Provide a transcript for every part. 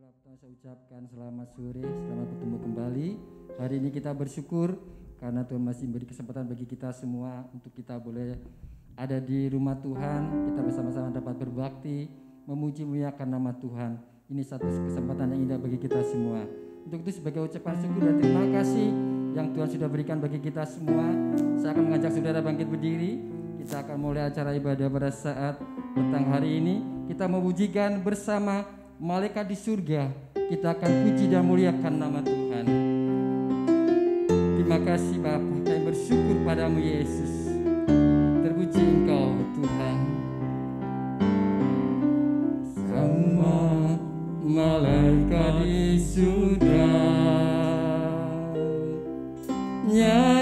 Itulah pertama saya ucapkan selamat sore, selamat bertemu kembali. Hari ini kita bersyukur karena Tuhan masih memberi kesempatan bagi kita semua untuk kita boleh ada di rumah Tuhan. Kita bersama-sama dapat berbakti, memuji memuliakan nama Tuhan. Ini satu kesempatan yang indah bagi kita semua. Untuk itu sebagai ucapan syukur dan terima kasih yang Tuhan sudah berikan bagi kita semua, saya akan mengajak saudara bangkit berdiri. Kita akan mulai acara ibadah pada saat petang hari ini. Kita memujikan bersama malaikat di surga. Kita akan puji dan muliakan nama Tuhan. Terima kasih Bapa, kami bersyukur padamu Yesus. Terpuji Engkau Tuhan. Sama malaikat di surga nyanyikan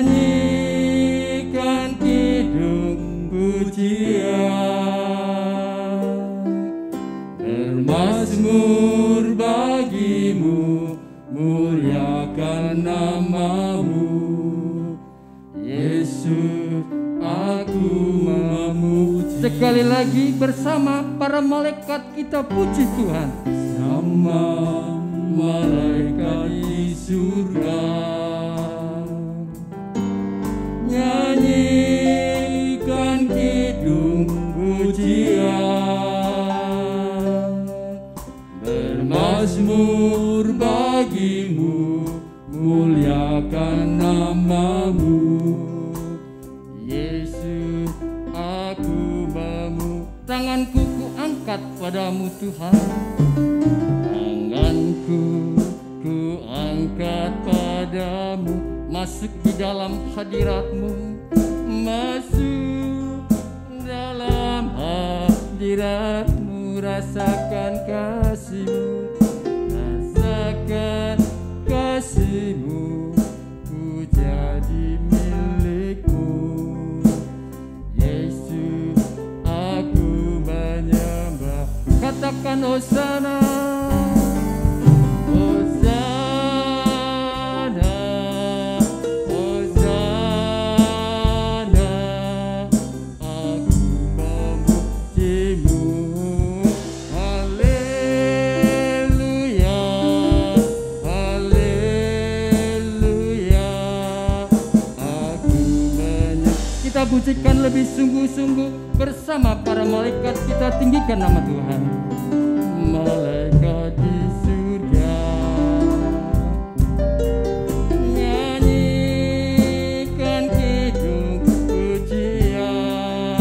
kidung pujian, bermazmur bagimu, muliakan namamu Yesus, aku memuji. Sekali lagi bersama para malaikat kita puji Tuhan. Sama malaikat di surga nyanyikan kidung pujian, bermazmur bagimu, muliakan namamu Yesus, aku memuji. Tanganku ku angkat padamu Tuhan, tanganku ku angkat padamu, masuk di dalam hadiratmu, masuk dalam hadiratmu, rasakan kasihmu, rasakan kasihmu, ku jadi milikmu Yesus, aku menyembah. Katakan Hosana, pujikan lebih sungguh-sungguh bersama para malaikat, kita tinggikan nama Tuhan. Malaikat di surga nyanyikan kidung pujian,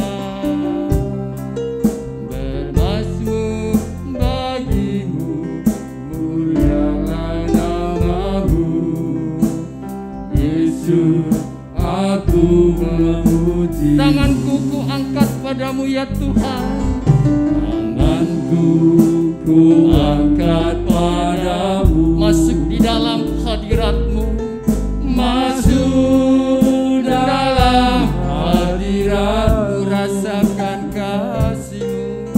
bermazmur bagimu, muliakan namamu Yesus, aku memuji. Tanganku ku angkat padamu ya Tuhan, tanganku ku angkat padamu, masuk di dalam hadiratmu, masuk dalam hadiratmu, rasakan kasihmu,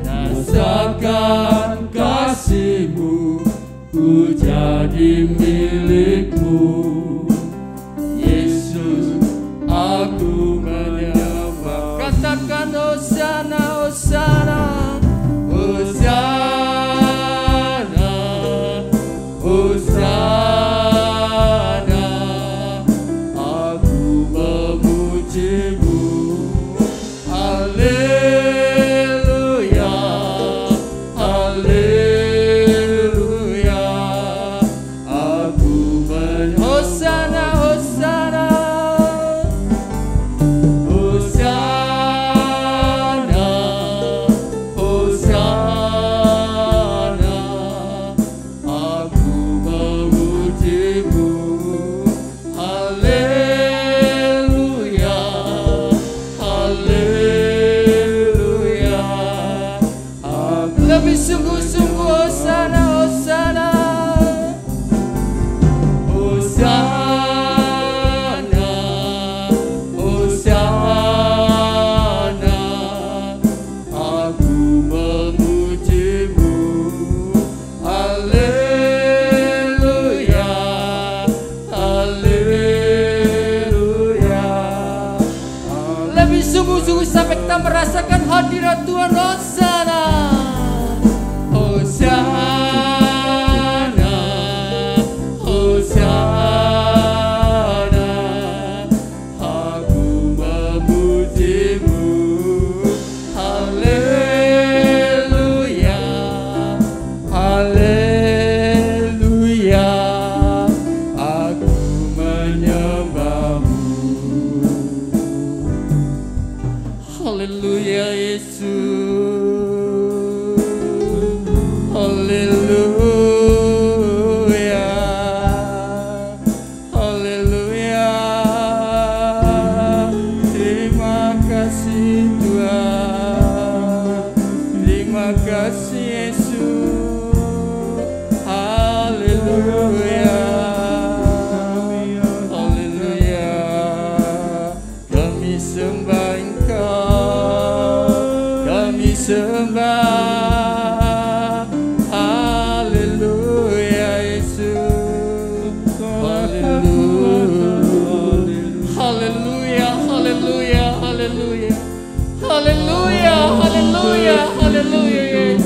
rasakan kasihmu, ku jadi milikmu Yesus, aku menyembah. Katakan Hosana, Hosana, Hosana, Hosana, aku memujimu. Haleluya, haleluya, aku menyembah. Hosana, Hosana, sungguh-sungguh Hosana, Hosana, Hosana, Hosana, aku memujimu. Haleluya, haleluya. Lebih sungguh-sungguh sampai kita merasakan hadirat Tuhan. Hosana, Hosana. Terima kasih Yesus. Haleluya. Haleluya. Kami sembah Engkau. Kami sembah. Haleluya Yesus. Haleluya. Haleluya. Haleluya. Haleluya. Haleluya, haleluya, haleluya Yesus.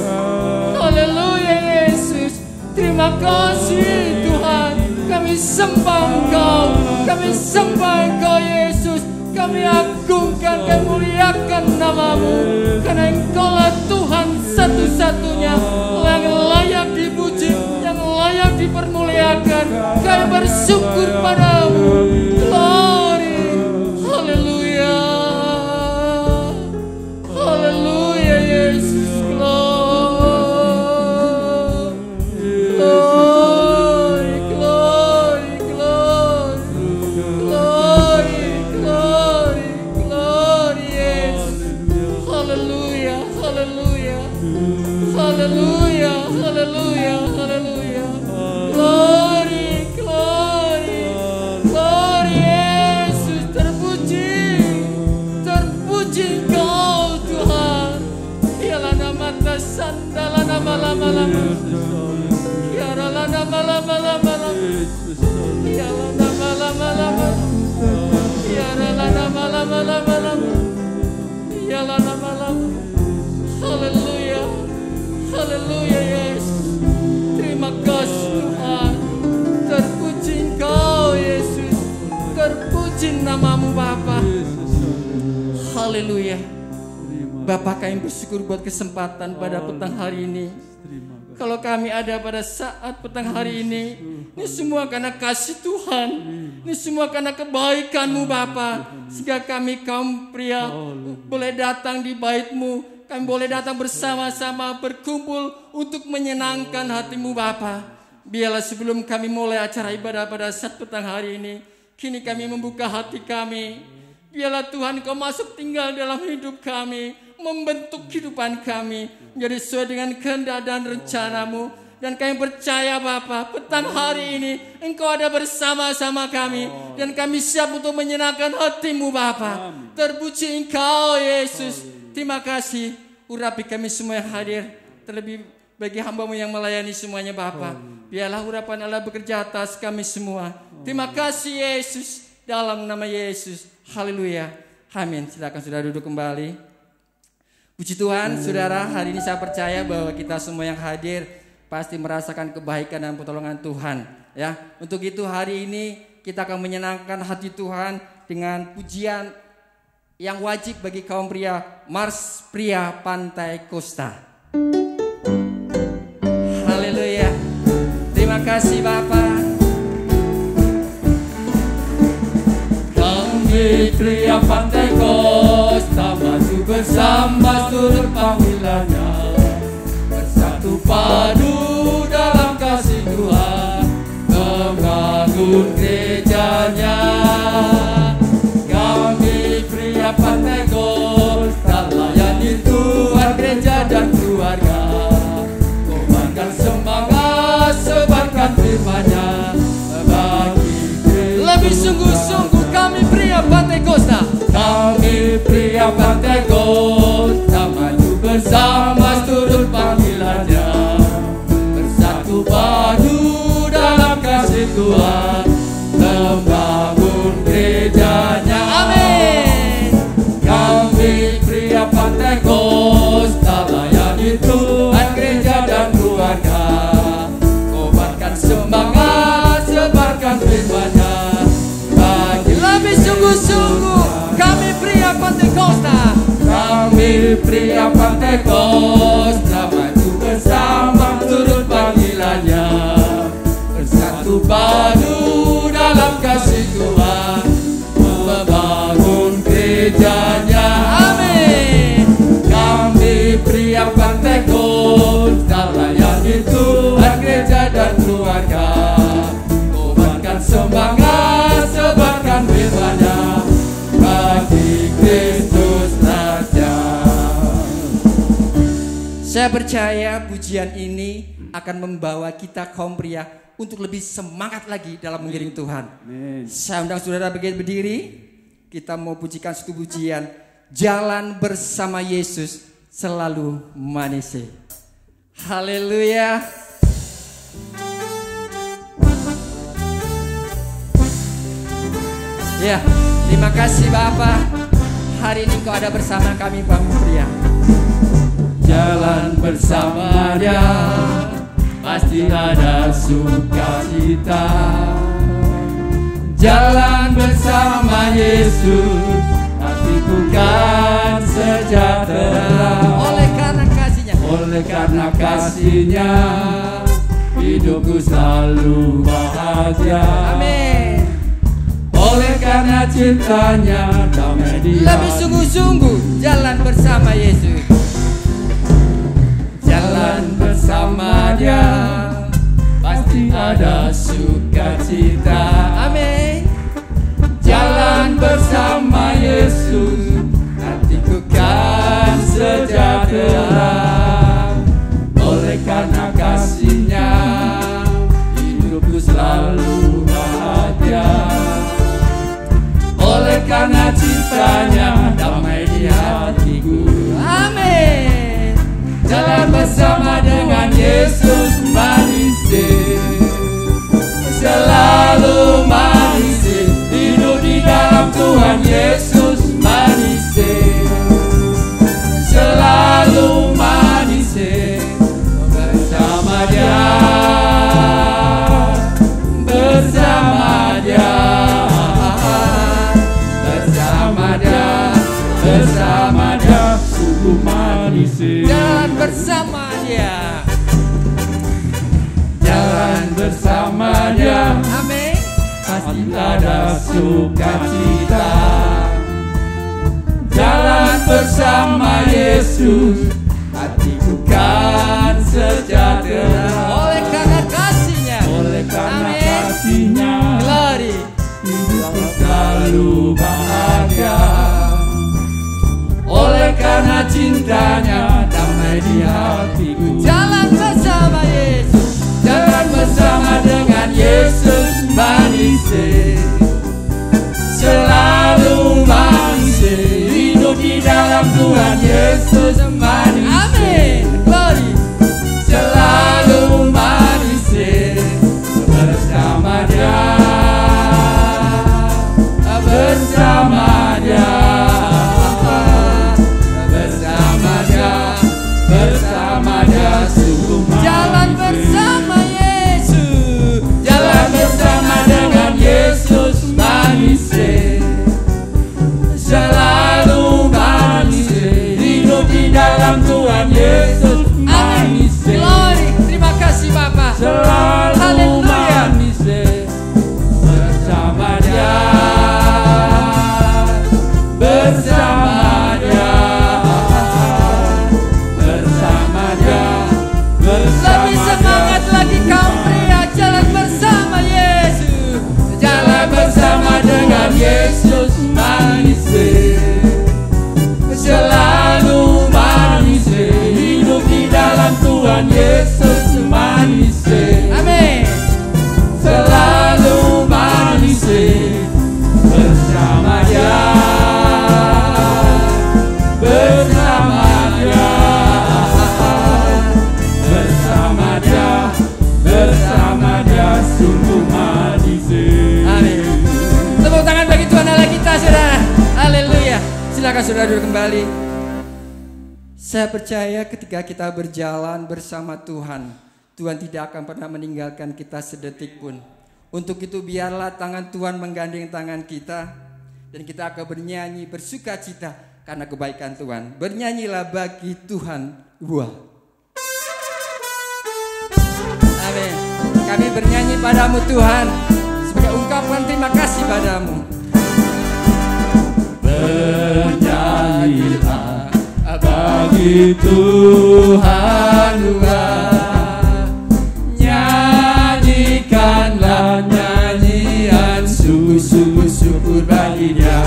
Haleluya Yesus. Terima kasih Tuhan. Kami sembah Engkau. Kami sembah Engkau Yesus. Kami agungkan dan muliakan nama-Mu. Karena Engkaulah Tuhan satu-satunya yang layak dipuji, yang layak dipermuliakan. Kami bersyukur padamu. Glory. Haleluya. Haleluya Yesus. Glory, glory, glory, glory, glory, glory Yesus. Haleluya, haleluya, haleluya, haleluya, haleluya. Glory, glory, glory Yesus. Terpuji, terpuji Engkau Tuhan. Ialah nama sandala nama lama-lama. Ialah nama lama-lama. Ialah nama lama-lama. Ialah nama lama-lama. Ialah nama lama. Haleluya. Haleluya Yesus. Terima kasih Tuhan. Terpuji Engkau Yesus. Terpuji nama-Mu Bapa. Haleluya. Bapa, kami bersyukur buat kesempatan pada petang hari ini. Kalau kami ada pada saat petang hari ini semua karena kasih Tuhan. Ini semua karena kebaikan-Mu Bapa. Sehingga kami kaum pria boleh datang di bait-Mu. Kami boleh datang bersama-sama berkumpul untuk menyenangkan hati-Mu Bapa. Biarlah sebelum kami mulai acara ibadah pada saat petang hari ini, kini kami membuka hati kami. Biarlah Tuhan Kau masuk tinggal dalam hidup kami, membentuk kehidupan kami menjadi sesuai dengan kehendak dan rencana-Mu. Dan kami percaya Bapa, petang hari ini Engkau ada bersama-sama kami. Dan kami siap untuk menyenangkan hati-Mu Bapa. Terpuji Engkau Yesus. Terima kasih. Urapi kami semua yang hadir. Terlebih bagi hamba-Mu yang melayani semuanya Bapa. Biarlah urapan Allah bekerja atas kami semua. Terima kasih Yesus. Dalam nama Yesus. Haleluya. Amin. Silakan saudara duduk kembali. Puji Tuhan, saudara, hari ini saya percaya bahwa kita semua yang hadir pasti merasakan kebaikan dan pertolongan Tuhan. Ya, untuk itu hari ini kita akan menyenangkan hati Tuhan dengan pujian yang wajib bagi kaum pria, Mars Pria Pantai Kosta. Haleluya. Terima kasih Bapak. Kami pria Pantai Kosta maju bersama turut panggilannya, bersatu padu dalam kasih Tuhan, membangun gerejanya. Kami pria Pantai Kosta layani Tuhan, gereja dan keluarga, kobarkan semangat, sebarkan firman-Nya bagi lebih sungguh-sungguh. Kami pria Pantai Kosta, kami pria Pantai Kosta maju bersama turut panggilannya, bersatu padu dalam kasih Tuhan, membangun gerejanya. Amin. Kami pria Pantai Kosta layani Tuhan, gereja dan keluarga, kobarkan semangat, sebarkan firman-Nya. Lebih sungguh-sungguh, kami pria Pantai Kosta, kami pria Pantai Kosta maju bersama turut panggilannya, bersatu padu dalam kasih Tuhan, membangun gerejanya. Amin. Kami pria Pantai Kosta layani Tuhan, gereja dan keluarga, kobarkan semangat, sebarkan firman-Nya bagi Kristus Raja. Saya percaya pujian ini akan membawa kita kaum pria untuk lebih semangat lagi dalam mengiring Tuhan. Saya undang saudara berdiri. Kita mau pujikan satu pujian, Jalan Bersama Yesus Selalu Manis. Haleluya. Ya, terima kasih Bapak. Hari ini Kau ada bersama kami kaum pria. Jalan bersama Dia, pasti ada sukacita. Jalan bersama Yesus, hatiku kan sejahtera. Oleh karena kasih-Nya, oleh karena kasih-Nya, hidupku selalu bahagia. Amin. Oleh karena cintanya, damai di lebih sungguh-sungguh jalan bersama Yesus. Jalan bersama Dia, pasti ada sukacita. Amin. Jalan bersama Yesus, hatiku kan sejahtera. Oleh karena kasih-Nya, hidupku selalu bahagia. Oleh karena cintanya, damai di hatiku. Amin. Jalan bersama dengan Yesus manis, selalu manis. Hidup di dalam Tuhan Yesus manis, selalu manis. Bersama Dia, bersama Dia, bersama Dia, bersama Dia, sungguh manis. Jalan bersama Dia, jalan bersama Dia, amin. pasti ada sukacita. Jalan bersama Yesus, hatiku kan sejahtera. Oleh karena kasih-Nya, oleh karena amin. kasih-Nya, Glory. hidupku selalu bahagia. Oleh karena cintanya, damai di hatiku. Jalan bersama Yesus, jalan bersama dengan Yesus manis, selalu manis. Hidup di dalam Tuhan Yesus manis. amin. Glory. Selalu manis, bersama Dia, bersama Dia, bersama Dia, bersama Dia, sungguh manis. Jalan bersama Yesus, jalan bersama dengan Yesus manis, selalu manis. Hidup di dalam Tuhan Yesus manis, glory. Terima kasih Bapak. selalu Haleluya. manis. Bersama Dia, bersama Dia, bersama Dia, bersama Lebih semangat lagi kaum pria. Jalan bersama Yesus, jalan bersama dengan Yesus manis, selalu manis. Hidup di dalam Tuhan Yesus manis, amin. selalu manis. Bersama Dia, bersama Dia, bersama Dia, bersama Dia, sungguh manis. Amin. Tepuk tangan bagi Tuhan Allah kita, saudara. Haleluya. Silakan saudara duduk kembali. Saya percaya ketika kita berjalan bersama Tuhan, Tuhan tidak akan pernah meninggalkan kita sedetik pun. Untuk itu biarlah tangan Tuhan menggandeng tangan kita, dan kita akan bernyanyi bersuka cita karena kebaikan Tuhan. Bernyanyilah bagi Tuhan. Wah. Amin. Kami bernyanyi padamu Tuhan, sebagai ungkapan terima kasih padamu. Bernyanyilah bagi Tuhan, nyanyikanlah nyanyian sungguh-sungguh syukur bagi Dia.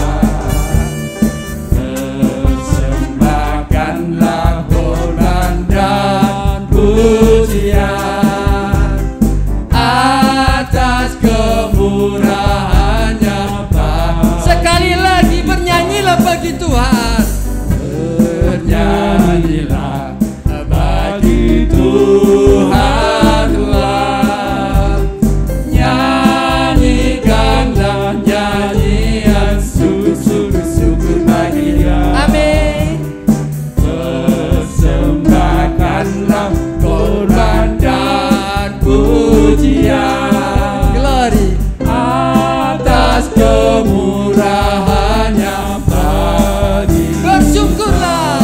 Persembahkanlah hormat dan Tuhan Tuhan, nyanyikanlah nyanyian syukur bagi Dia. Amin. Persembahkanlah korban dan pujian, Glory. atas kemurahannya bagi. Bersyukurlah.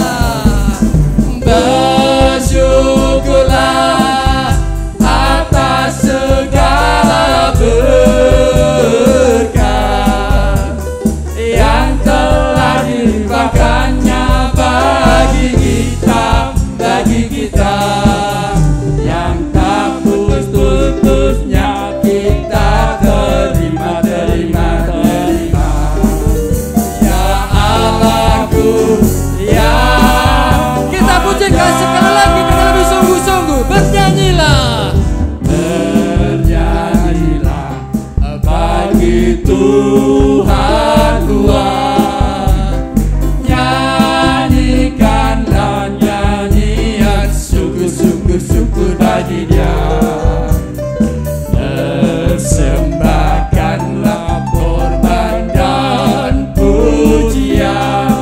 Bersyukurlah atas segala berkat yang telah dilimpahkannya bagi kita, yang tak putus-putusnya kita terima. Ya Allahku, ya Kita pujikan sekali lagi dengan lebih sungguh-sungguh. Bernyanyilah. bernyanyilah bagi Tuhan Tuhan, nyanyikanlah nyanyian syukur bagi Dia. Persembahkanlah korban dan pujian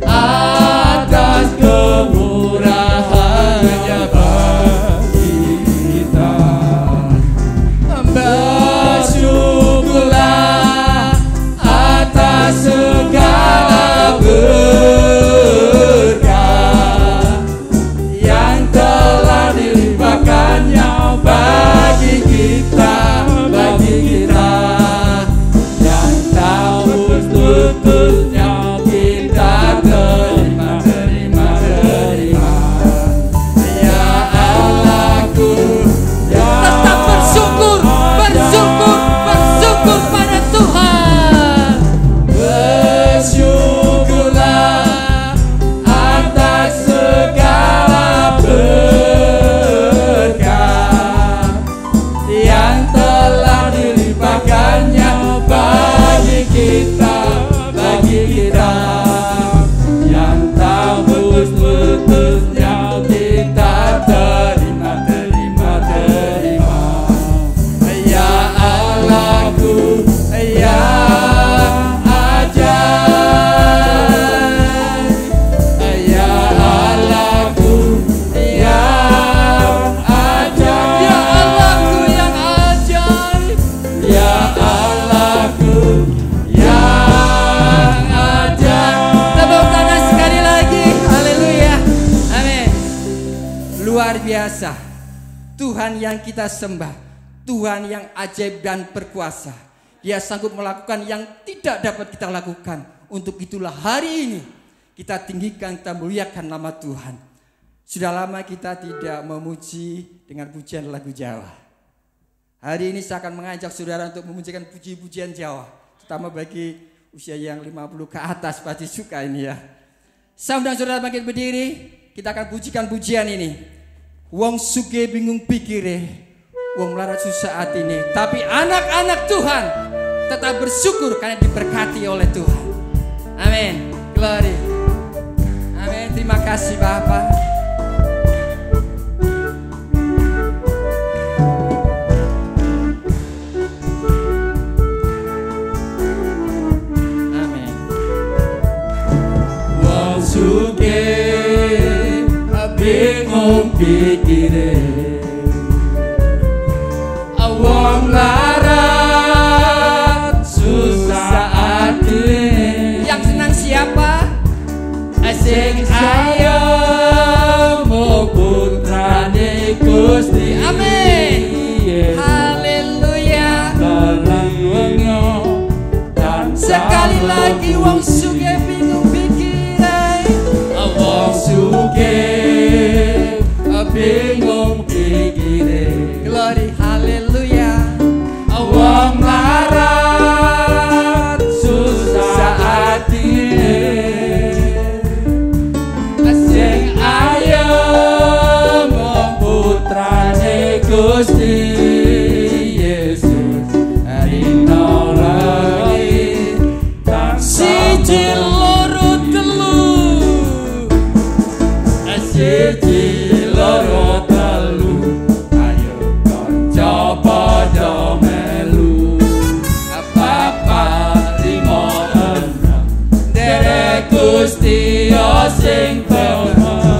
atas kemurahannya bagi kita. Bersyukurlah atas segala berkat yang telah dilimpahkannya bagi kita, yang tak putus-putusnya kita terima. Ya Allahku, ya Tetap bersyukur pada Tuhan. bersyukurlah atas segala berkat yang telah dilimpahkannya bagi kita, yang tak putus-putusnya kita terima. Ya Allahku, ya ajaib, ya Allahku, ya ajaib, Ya Allahku yang ajaib. ya Allahku, yang ajaib. Tepuk tangan sekali lagi. Haleluya. Amin. Luar biasa. Tuhan yang kita sembah, Tuhan yang ajaib dan berkuasa. Dia sanggup melakukan yang tidak dapat kita lakukan. Untuk itulah hari ini kita tinggikan, kita muliakan nama Tuhan. Sudah lama kita tidak memuji dengan pujian lagu Jawa. Hari ini saya akan mengajak saudara untuk memujikan puji-pujian Jawa. Terutama bagi usia yang 50 ke atas pasti suka ini ya. Saya undang saudara bangkit berdiri. Kita akan pujikan pujian ini. Wong suge bingung pikire, wong melarat susah hati ini. Tapi anak-anak Tuhan tetap bersyukur karena diberkati oleh Tuhan. Amin. Glory. Amin. Terima kasih Bapak. Amin. Wong suge bingung pikire, wong larat susah hati. Yang senang siapa? Sing ayam putrane Gusti. Amin. Haleluya. Sekali lagi wong suge bingung pikiran, Wong suge bingung pikire, glory, haleluya. wong larat susah hatine. Sing ayem putrane Gusti Yesus, rino lagi Siji loro telu, siji loro telu ayo kanca padha melu papat lima enam derek Gusti sing temen.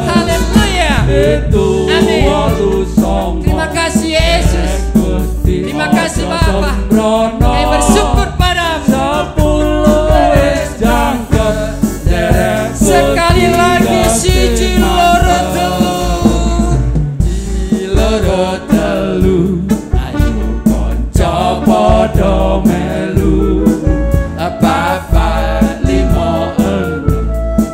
Haleluya. Itu Amin. walu songo. Terima kasih Yesus. Terima kasih Bapa. Kami bersyukur padamu. 10 wis jangkep derek Sekali lagi siji loro telu. loro telu ayo kanca padha melu papat lima enam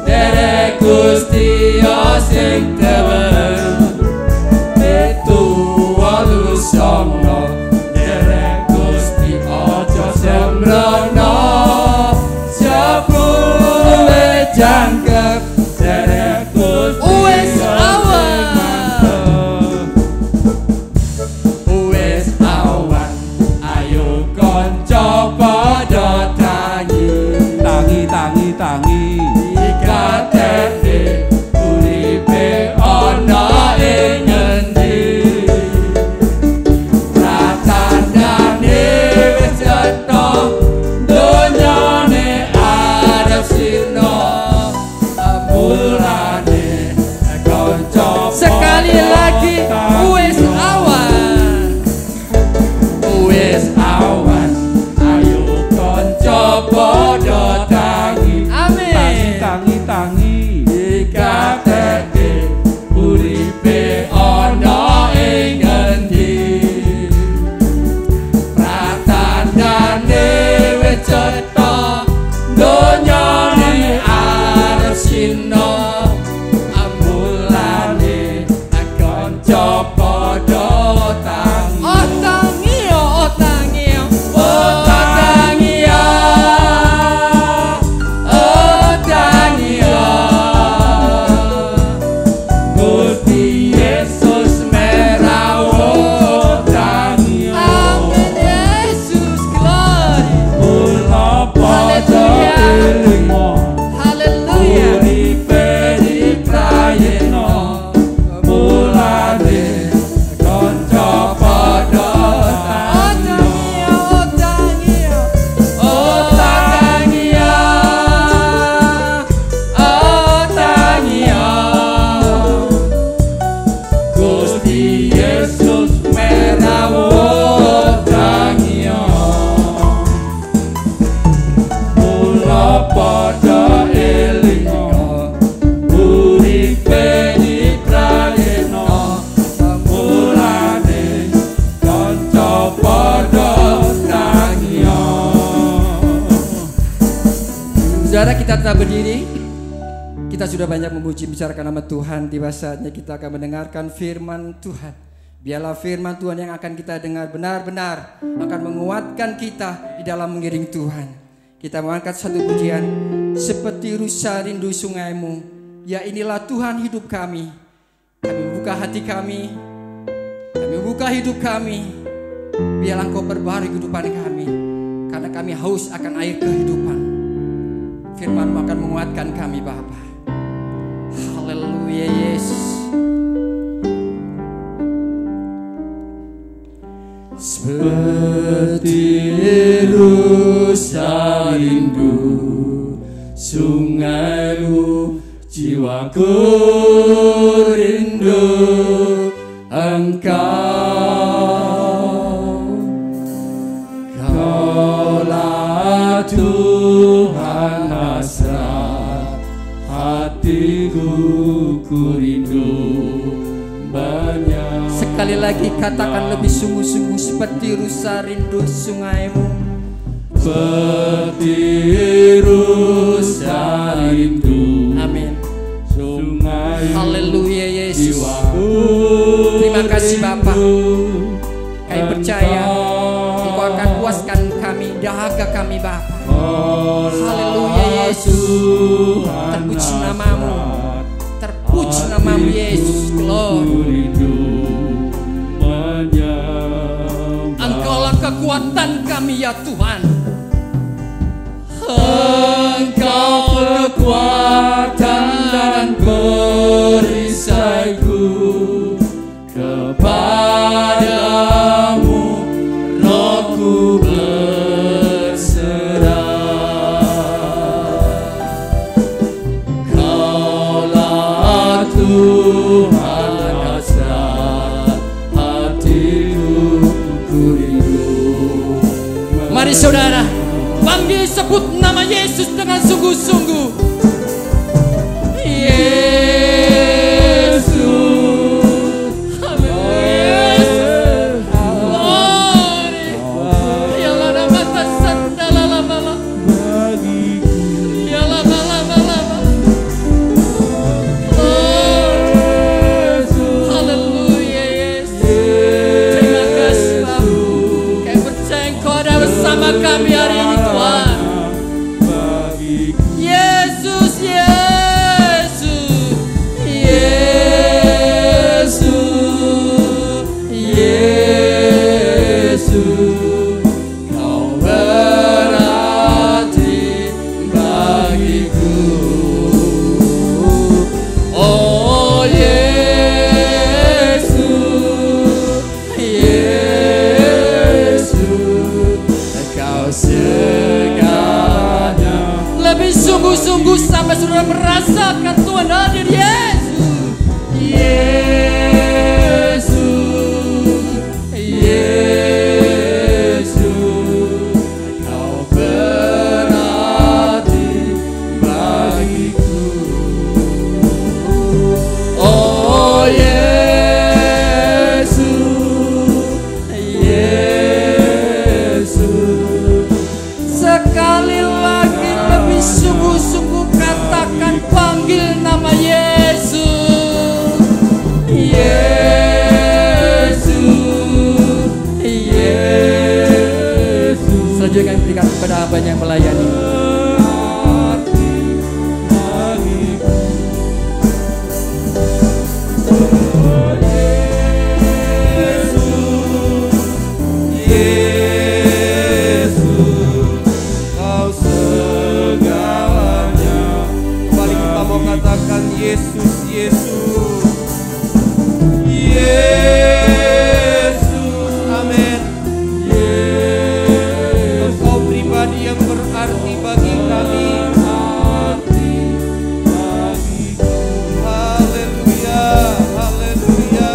derek Gusti sing temen. Itu walu songo derek Gusti aja sembrono 10 jangkep derek Gusti Wis awan. Wis awan ayo kanca padha tangi tangi tangi tangi ikatene uripe ana ing ngendi ratandane wis cetha donyane arep sino mulane kanca Sekali lagi wis awan. wis awan ayo kanca padha tangi Amin. tangi tangi ikateke uripe ana ing ngendi pratandane wis cetha donyane arep sino amulane kanca padha tangi Otangio, otangio. Otangio, Otangio, Gusti Yesus merawat Otangio. Amin Yesus, glory. Mula padha elingo, Haleluya. uripe diprayekno. Mulane kanca padha tangi. Otangio, otangio. Otangio, Gusti Yesus merawat Otangio. Mula padha elingo, uripe diprayekno. Mulane kanca padha tangio. Saudara, kita tetap berdiri. Kita sudah banyak memuji bicarakan nama Tuhan. Tiba saatnya kita akan mendengarkan firman Tuhan. Biarlah firman Tuhan yang akan kita dengar benar-benar akan menguatkan kita di dalam mengiring Tuhan. Kita mengangkat satu pujian. Seperti rusa rindu sungaimu, ya inilah Tuhan hidup kami. Kami buka hati kami, kami buka hidup kami. Biarlah Engkau perbaharui kehidupan kami, karena kami haus akan air kehidupan. Firman-Mu akan menguatkan kami Bapa. Haleluya Yesus. Seperti rusa rindu sungaimu, jiwaku rindu Engkau. Kaulah Tuhan hasrat hatiku, ku rindu banyak. Sekali lagi katakan lebih sungguh-sungguh, seperti rusa rindu sungaimu. Seperti rusa rindu. Amin. Sungai. Haleluya Yesus. Jiwaku Terima kasih Bapa. rindu Kami percaya Engkau akan puaskan kami, dahaga kami Bapa. Haleluya Yesus. Terpuji namamu, terpuji namamu Yesus. Glory. Engkaulah kekuatan kami ya Tuhan. Engkau kekuatan dan perisaiku. Tuhan hasrat hatiku ku rindu. Mari saudara, panggil sebut nama Yesus dengan sungguh-sungguh. Yesus, haleluya, glory, ya la la mata sanda la la la, ya la la la la, haleluya Yesus. Terima kasih Bapa, kami percaya Engkau ada bersama kami hari ini Tuhan. Yesus, Yesus, Yesus, Yesus, Kau berarti bagiku. Oh Yesus, Yesus, Kau segalanya. Lebih sungguh-sungguh sampai saudara merasakan Tuhan hadir. Yesus, Yesus, Kau berarti bagiku. Oh Yesus, Yesus, sekali lagi lebih sungguh-sungguh katakan, panggil nama Yesus. Yesus, Yesus. Selanjutnya kami berikan kepada abang yang melayani. Katakan Yesus, Yesus, Yesus, amin. Engkau pribadi yang berarti bagi kami. Haleluya, haleluya.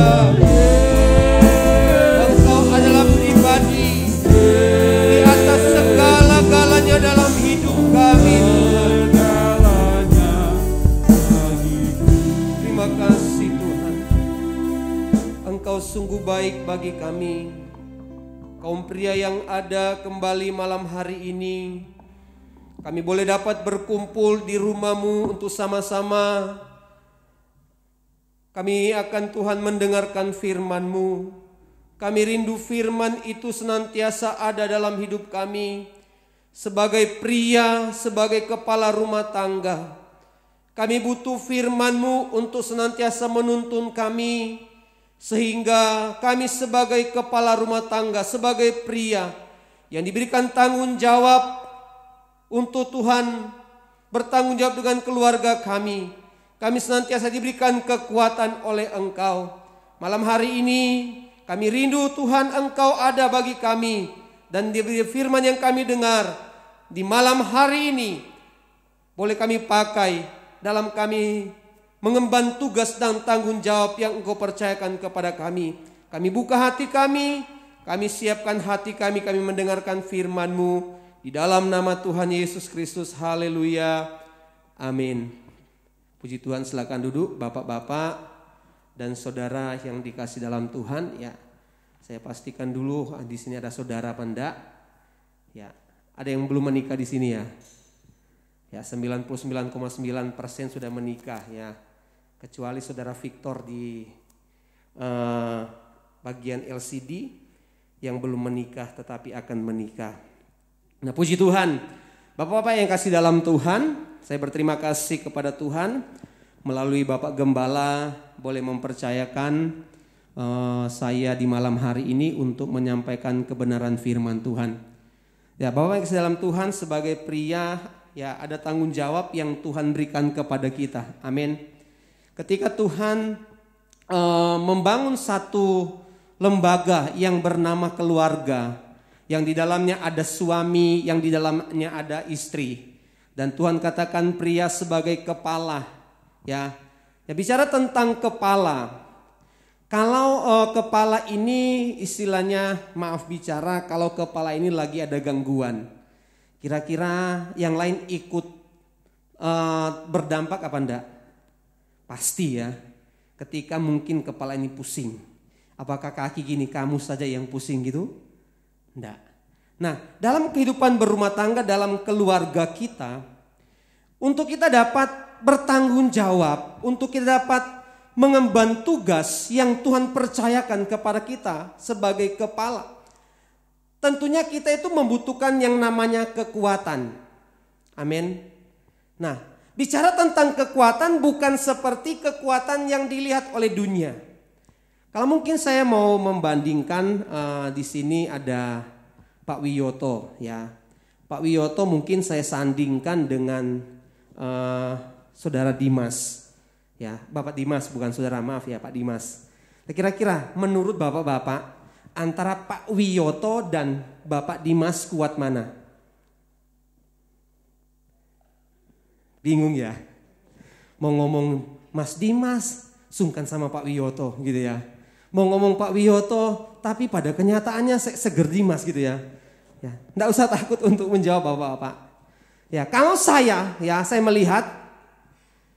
Engkau adalah pribadi di atas segala-galanya dalam hidup kami. Terima kasih Tuhan, Engkau sungguh baik bagi kami. Kaum pria yang ada kembali malam hari ini, kami boleh dapat berkumpul di rumah-Mu untuk sama-sama kami akan Tuhan mendengarkan firman-Mu. Kami rindu firman itu senantiasa ada dalam hidup kami. Sebagai pria, sebagai kepala rumah tangga, kami butuh firman-Mu untuk senantiasa menuntun kami, sehingga kami sebagai kepala rumah tangga, sebagai pria yang diberikan tanggung jawab untuk Tuhan bertanggung jawab dengan keluarga kami, kami senantiasa diberikan kekuatan oleh Engkau. Malam hari ini kami rindu Tuhan Engkau ada bagi kami, dan di firman yang kami dengar di malam hari ini boleh kami pakai dalam kami mengemban tugas dan tanggung jawab yang Engkau percayakan kepada kami. Kami buka hati kami siapkan hati kami mendengarkan firman-Mu. Di dalam nama Tuhan Yesus Kristus, haleluya, amin. Puji Tuhan, silakan duduk bapak-bapak dan saudara yang dikasih dalam Tuhan. Ya, saya pastikan dulu di sini ada saudara apa enggak? Ya, ada yang belum menikah di sini ya? Ya, 99,9% sudah menikah ya. Kecuali saudara Victor di bagian LCD yang belum menikah tetapi akan menikah. Nah, puji Tuhan. Bapak-bapak yang kasih dalam Tuhan, saya berterima kasih kepada Tuhan melalui Bapak Gembala boleh mempercayakan saya di malam hari ini untuk menyampaikan kebenaran firman Tuhan. Ya, Bapak yang kasih dalam Tuhan, sebagai pria ya ada tanggung jawab yang Tuhan berikan kepada kita. Amin. Ketika Tuhan membangun satu lembaga yang bernama keluarga, yang di dalamnya ada suami, yang di dalamnya ada istri, dan Tuhan katakan pria sebagai kepala, ya, Ya, bicara tentang kepala. Kalau kepala ini istilahnya, maaf bicara, kalau kepala ini lagi ada gangguan, kira-kira yang lain ikut berdampak apa enggak? Pasti ya. Ketika mungkin kepala ini pusing. Apakah kaki gini kamu saja yang pusing gitu? Enggak. Nah, dalam kehidupan berumah tangga, dalam keluarga kita, untuk kita dapat bertanggung jawab, untuk kita dapat mengemban tugas yang Tuhan percayakan kepada kita sebagai kepala. Tentunya kita itu membutuhkan yang namanya kekuatan. Amin. Nah, bicara tentang kekuatan bukan seperti kekuatan yang dilihat oleh dunia. Kalau mungkin saya mau membandingkan, di sini ada Pak Wiyoto ya. Pak Wiyoto mungkin saya sandingkan dengan Saudara Dimas, ya Bapak Dimas bukan saudara, maaf ya Pak Dimas. Kira-kira menurut bapak-bapak antara Pak Wiyoto dan Bapak Dimas kuat mana? Bingung ya? Mau ngomong Mas Dimas sungkan sama Pak Wiyoto gitu ya. Mau ngomong Pak Wiyoto tapi pada kenyataannya seger Dimas gitu ya. Ya, enggak usah takut untuk menjawab bapak-bapak. Ya, kalau saya melihat,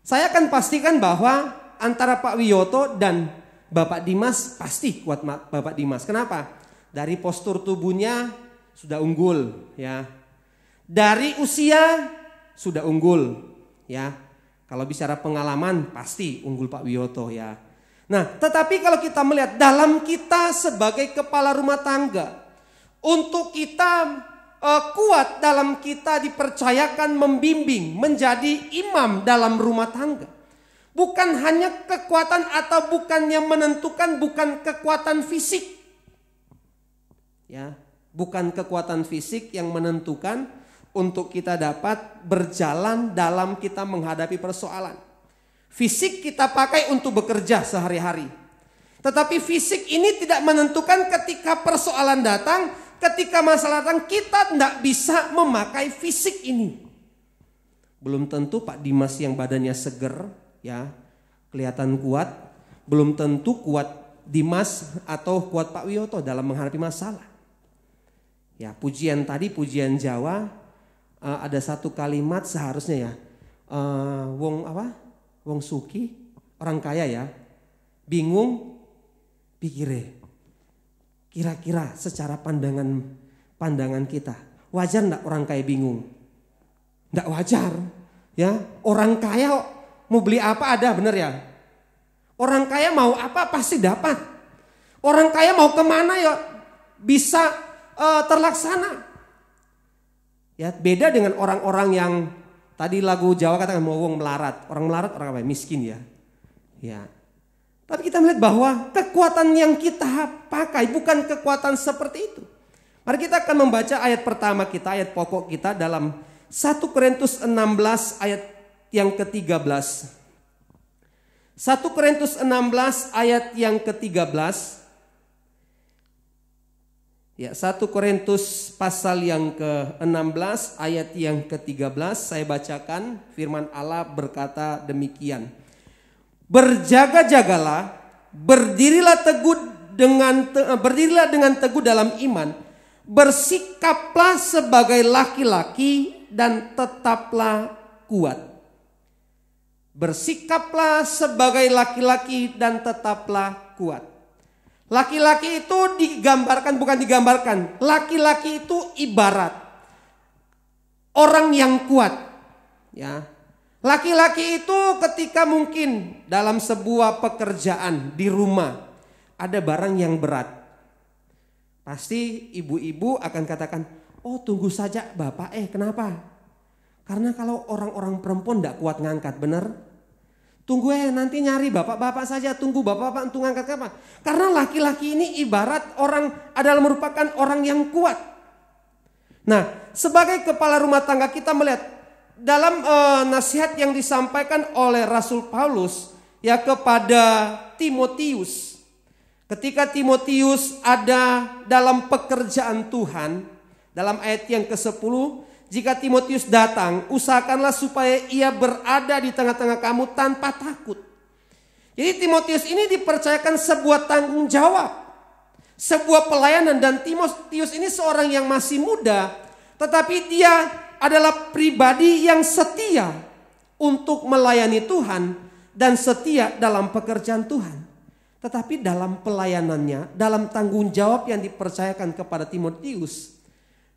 saya akan pastikan bahwa antara Pak Wiyoto dan Bapak Dimas pasti kuat Bapak Dimas. Kenapa? Dari postur tubuhnya sudah unggul ya. Dari usia sudah unggul ya. Kalau bicara pengalaman pasti unggul Pak Wiyoto ya. Nah, tetapi kalau kita melihat dalam kita sebagai kepala rumah tangga, untuk kita kuat dalam kita dipercayakan membimbing, menjadi imam dalam rumah tangga. Bukan hanya kekuatan atau bukan yang menentukan, bukan kekuatan fisik. Ya, bukan kekuatan fisik yang menentukan untuk kita dapat berjalan dalam kita menghadapi persoalan. Fisik kita pakai untuk bekerja sehari-hari. Tetapi fisik ini tidak menentukan ketika persoalan datang, ketika masalah datang, kita tidak bisa memakai fisik ini. Belum tentu Pak Dimas yang badannya seger, ya, kelihatan kuat. Belum tentu kuat Dimas atau kuat Pak Wiyoto dalam menghadapi masalah. Ya, pujian tadi, pujian Jawa, ada satu kalimat seharusnya ya, wong suki, orang kaya ya, bingung pikire. Kira-kira secara pandangan kita, wajar enggak orang kaya bingung? Enggak wajar, ya. Orang kaya mau beli apa ada, bener ya. Orang kaya mau apa pasti dapat. Orang kaya mau kemana ya bisa terlaksana. Ya, beda dengan orang-orang yang tadi lagu Jawa katakan mau wong melarat. Orang melarat orang apa? Miskin ya. Ya. Tapi kita melihat bahwa kekuatan yang kita pakai bukan kekuatan seperti itu. Mari kita akan membaca ayat pertama kita, ayat pokok kita dalam 1 Korintus 16 ayat yang ke-13. 1 Korintus 16 ayat yang ke-13. Ya, 1 Korintus pasal yang ke-16 ayat yang ke-13, saya bacakan. Firman Allah berkata demikian. Berjaga-jagalah, berdirilah dengan teguh dalam iman, bersikaplah sebagai laki-laki dan tetaplah kuat. Bersikaplah sebagai laki-laki dan tetaplah kuat. Laki-laki itu digambarkan, bukan digambarkan. Laki-laki itu ibarat orang yang kuat. Ya. Laki-laki itu ketika mungkin dalam sebuah pekerjaan di rumah ada barang yang berat. Pasti ibu-ibu akan katakan, oh tunggu saja bapak, kenapa? Karena kalau orang-orang perempuan tidak kuat ngangkat, bener? Tunggu nanti nyari bapak-bapak saja, tunggu bapak-bapak untuk ngangkat apa? Karena laki-laki ini ibarat orang adalah merupakan orang yang kuat. Nah, sebagai kepala rumah tangga kita melihat dalam nasihat yang disampaikan oleh Rasul Paulus ya kepada Timotius. Ketika Timotius ada dalam pekerjaan Tuhan, dalam ayat yang ke-10, jika Timotius datang, usahakanlah supaya ia berada di tengah-tengah kamu tanpa takut. Jadi Timotius ini dipercayakan sebuah tanggung jawab, sebuah pelayanan, dan Timotius ini seorang yang masih muda, tetapi dia adalah pribadi yang setia untuk melayani Tuhan dan setia dalam pekerjaan Tuhan. Tetapi dalam pelayanannya, dalam tanggung jawab yang dipercayakan kepada Timotius,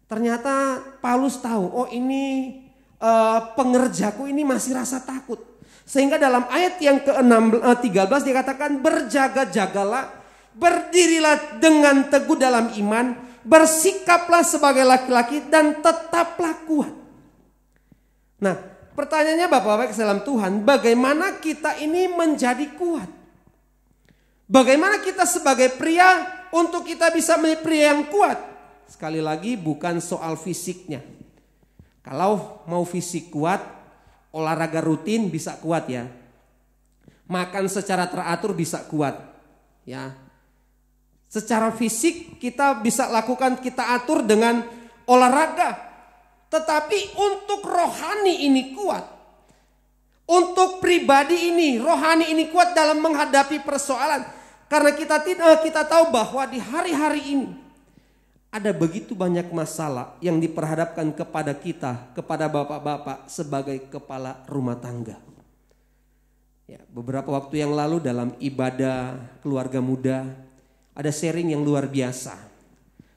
ternyata Paulus tahu, oh ini pengerjaku ini masih rasa takut. Sehingga dalam ayat yang ke-13 dikatakan, berjaga-jagalah, berdirilah dengan teguh dalam iman, bersikaplah sebagai laki-laki dan tetaplah kuat. Nah, pertanyaannya Bapak-Bapak dalam Tuhan, bagaimana kita ini menjadi kuat? Bagaimana kita sebagai pria untuk kita bisa menjadi pria yang kuat? Sekali lagi bukan soal fisiknya. Kalau mau fisik kuat, olahraga rutin bisa kuat ya. Makan secara teratur bisa kuat ya. Secara fisik kita bisa lakukan, kita atur dengan olahraga. Tetapi untuk rohani ini kuat, untuk pribadi ini, rohani ini kuat dalam menghadapi persoalan. Karena kita tahu bahwa di hari-hari ini ada begitu banyak masalah yang diperhadapkan kepada kita, kepada bapak-bapak sebagai kepala rumah tangga. Ya, beberapa waktu yang lalu dalam ibadah keluarga muda ada sharing yang luar biasa.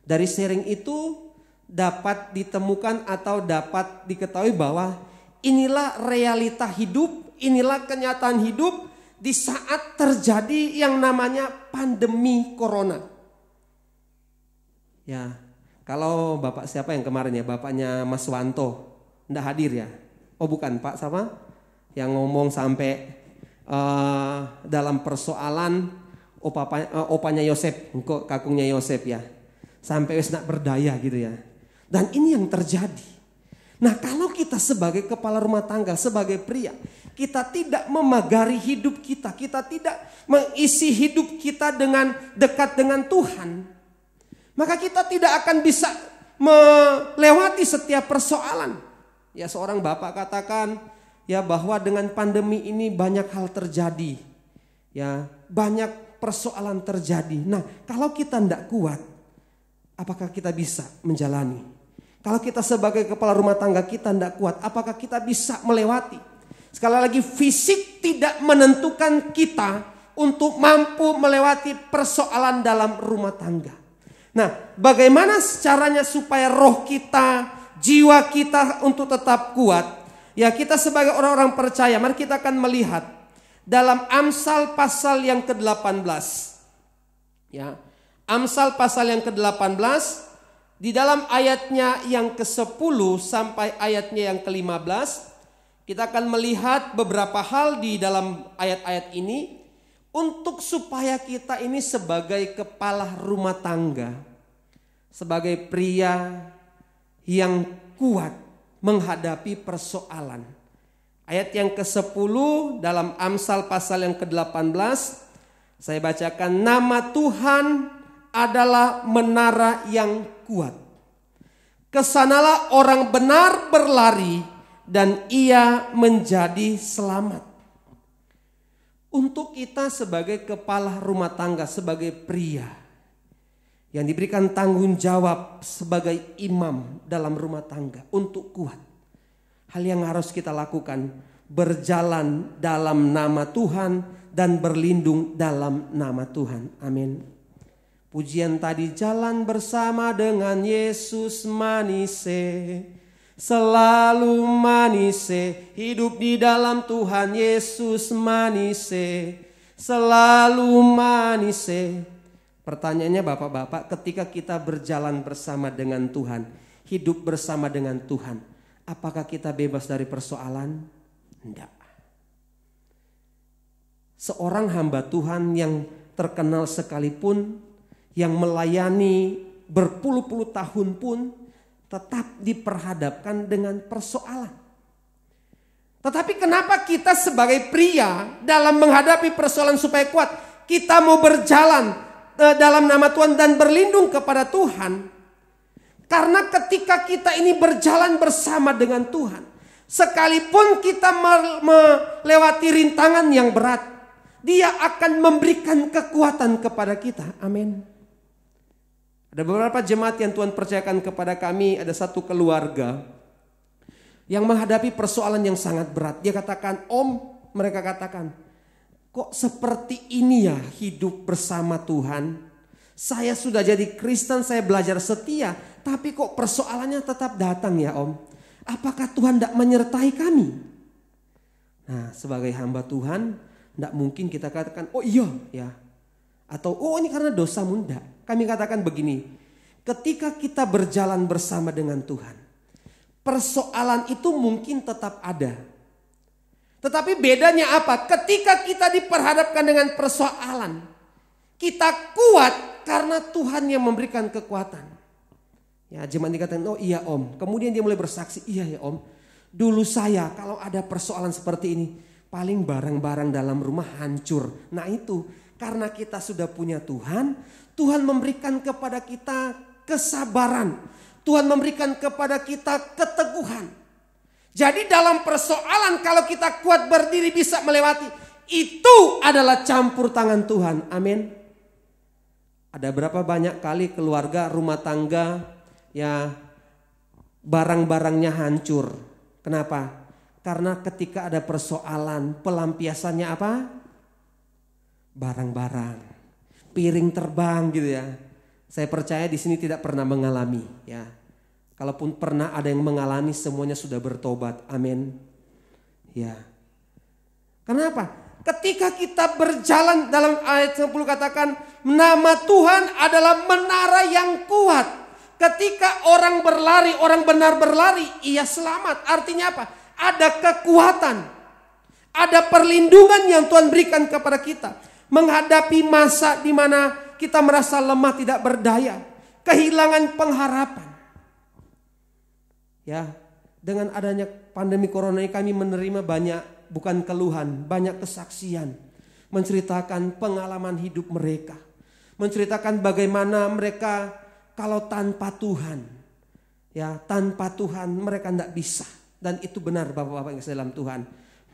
Dari sharing itu dapat ditemukan atau dapat diketahui bahwa inilah realita hidup, inilah kenyataan hidup di saat terjadi yang namanya pandemi corona. Ya, kalau bapak siapa yang kemarin ya, bapaknya Mas Wanto, enggak hadir ya? Oh bukan Pak, sama yang ngomong sampai dalam persoalan opanya Yosef, kok kakungnya Yosef ya, sampai wis nak berdaya gitu ya. Dan ini yang terjadi. Nah, kalau kita sebagai kepala rumah tangga, sebagai pria, kita tidak memagari hidup kita, kita tidak mengisi hidup kita dengan dekat dengan Tuhan, maka kita tidak akan bisa melewati setiap persoalan. Ya, seorang bapak katakan ya bahwa dengan pandemi ini banyak hal terjadi. Ya, banyak persoalan terjadi. Nah, kalau kita tidak kuat, apakah kita bisa menjalani? Kalau kita sebagai kepala rumah tangga kita tidak kuat, apakah kita bisa melewati? Sekali lagi, fisik tidak menentukan kita untuk mampu melewati persoalan dalam rumah tangga. Nah, bagaimana caranya supaya roh kita, jiwa kita untuk tetap kuat? Ya, kita sebagai orang-orang percaya, mari kita akan melihat dalam Amsal pasal yang ke-18. Ya, Amsal pasal yang ke-18. Di dalam ayatnya yang ke-10 sampai ayatnya yang ke-15, kita akan melihat beberapa hal di dalam ayat-ayat ini untuk supaya kita ini sebagai kepala rumah tangga, sebagai pria yang kuat menghadapi persoalan. Ayat yang ke-10 dalam Amsal pasal yang ke-18, saya bacakan, nama Tuhan adalah menara yang kuat. Kesanalah orang benar berlari dan ia menjadi selamat. Untuk kita sebagai kepala rumah tangga, sebagai pria yang diberikan tanggung jawab sebagai imam dalam rumah tangga, untuk kuat, hal yang harus kita lakukan, berjalan dalam nama Tuhan dan berlindung dalam nama Tuhan. Amin. Pujian tadi, jalan bersama dengan Yesus manise, selalu manise, hidup di dalam Tuhan Yesus manise, selalu manise. Pertanyaannya bapak-bapak, ketika kita berjalan bersama dengan Tuhan, hidup bersama dengan Tuhan, apakah kita bebas dari persoalan? Tidak. Seorang hamba Tuhan yang terkenal sekalipun, yang melayani berpuluh-puluh tahun pun tetap diperhadapkan dengan persoalan. Tetapi kenapa kita sebagai pria dalam menghadapi persoalan supaya kuat, kita mau berjalan dalam nama Tuhan dan berlindung kepada Tuhan? Karena ketika kita ini berjalan bersama dengan Tuhan, sekalipun kita melewati rintangan yang berat, Dia akan memberikan kekuatan kepada kita. Amin. Ada beberapa jemaat yang Tuhan percayakan kepada kami. Ada satu keluarga yang menghadapi persoalan yang sangat berat. Dia katakan, Om, mereka katakan, kok seperti ini ya hidup bersama Tuhan. Saya sudah jadi Kristen, saya belajar setia, tapi kok persoalannya tetap datang ya Om. Apakah Tuhan tidak menyertai kami? Nah, sebagai hamba Tuhan, tidak mungkin kita katakan, oh iya ya. Atau oh ini karena dosamu, enggak. Kami katakan begini, ketika kita berjalan bersama dengan Tuhan, persoalan itu mungkin tetap ada. Tetapi bedanya apa? Ketika kita diperhadapkan dengan persoalan, kita kuat karena Tuhan yang memberikan kekuatan. Ya, jemaat dikatakan, oh iya Om. Kemudian dia mulai bersaksi, iya ya Om. Dulu saya kalau ada persoalan seperti ini, paling barang-barang dalam rumah hancur. Nah itu, karena kita sudah punya Tuhan, Tuhan memberikan kepada kita kesabaran. Tuhan memberikan kepada kita keteguhan. Jadi dalam persoalan kalau kita kuat berdiri bisa melewati, itu adalah campur tangan Tuhan. Amin. Ada berapa banyak kali keluarga, rumah tangga, ya barang-barangnya hancur. Kenapa? Karena ketika ada persoalan, pelampiasannya apa? Barang-barang, piring terbang gitu ya. Saya percaya di sini tidak pernah mengalami ya. Kalaupun pernah ada yang mengalami, semuanya sudah bertobat. Amin. Ya. Kenapa? Ketika kita berjalan dalam ayat 10 katakan, nama Tuhan adalah menara yang kuat. Ketika orang berlari, orang benar berlari, ia selamat. Artinya apa? Ada kekuatan. Ada perlindungan yang Tuhan berikan kepada kita. Menghadapi masa di mana kita merasa lemah, tidak berdaya, kehilangan pengharapan. Ya, dengan adanya pandemi corona ini kami menerima banyak, bukan keluhan, banyak kesaksian. Menceritakan pengalaman hidup mereka. Menceritakan bagaimana mereka kalau tanpa Tuhan. Ya, tanpa Tuhan mereka tidak bisa. Dan itu benar Bapak-Bapak yang dalam Tuhan.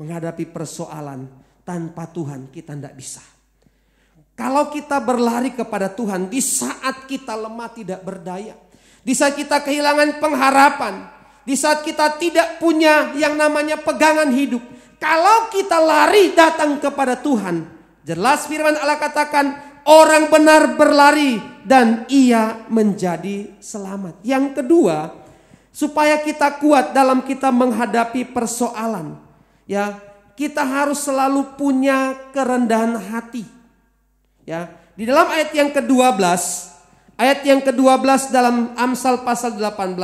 Menghadapi persoalan tanpa Tuhan kita tidak bisa. Kalau kita berlari kepada Tuhan di saat kita lemah tidak berdaya. Di saat kita kehilangan pengharapan. Di saat kita tidak punya yang namanya pegangan hidup. Kalau kita lari datang kepada Tuhan. Jelas firman Allah katakan orang benar berlari dan ia menjadi selamat. Yang kedua, supaya kita kuat dalam kita menghadapi persoalan. Ya, kita harus selalu punya kerendahan hati. Ya, di dalam ayat yang ke-12 dalam Amsal pasal 18,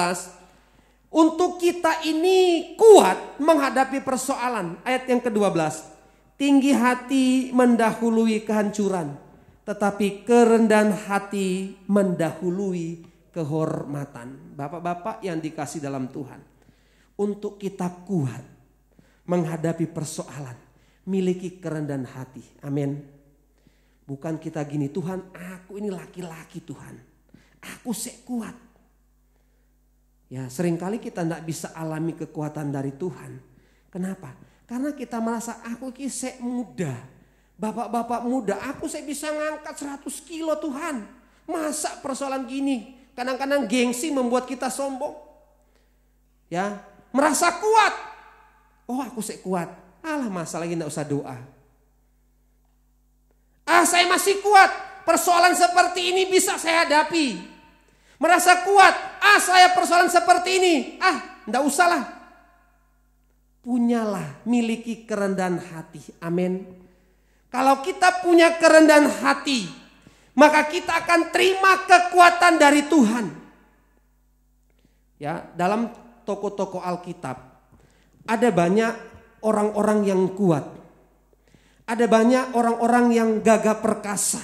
untuk kita ini kuat menghadapi persoalan. Ayat yang ke-12, tinggi hati mendahului kehancuran, tetapi kerendahan hati mendahului kehormatan. Bapak-bapak yang dikasih dalam Tuhan, untuk kita kuat menghadapi persoalan, miliki kerendahan hati. Amin. Bukan kita gini, Tuhan aku ini laki-laki Tuhan, aku kuat. Ya, seringkali kita tidak bisa alami kekuatan dari Tuhan. Kenapa? Karena kita merasa aku ini muda. Bapak-bapak muda, aku bisa ngangkat 100 kilo Tuhan. Masa persoalan gini? Kadang-kadang gengsi membuat kita sombong. Ya, merasa kuat. Oh aku kuat. Alah masalah lagi tidak usah doa. Saya masih kuat. Persoalan seperti ini bisa saya hadapi. Merasa kuat. Saya persoalan seperti ini. Tidak usahlah. Punyalah, miliki kerendahan hati. Amin. Kalau kita punya kerendahan hati, maka kita akan terima kekuatan dari Tuhan. Ya, dalam toko-toko Alkitab ada banyak orang-orang yang kuat. Ada banyak orang-orang yang gagah perkasa.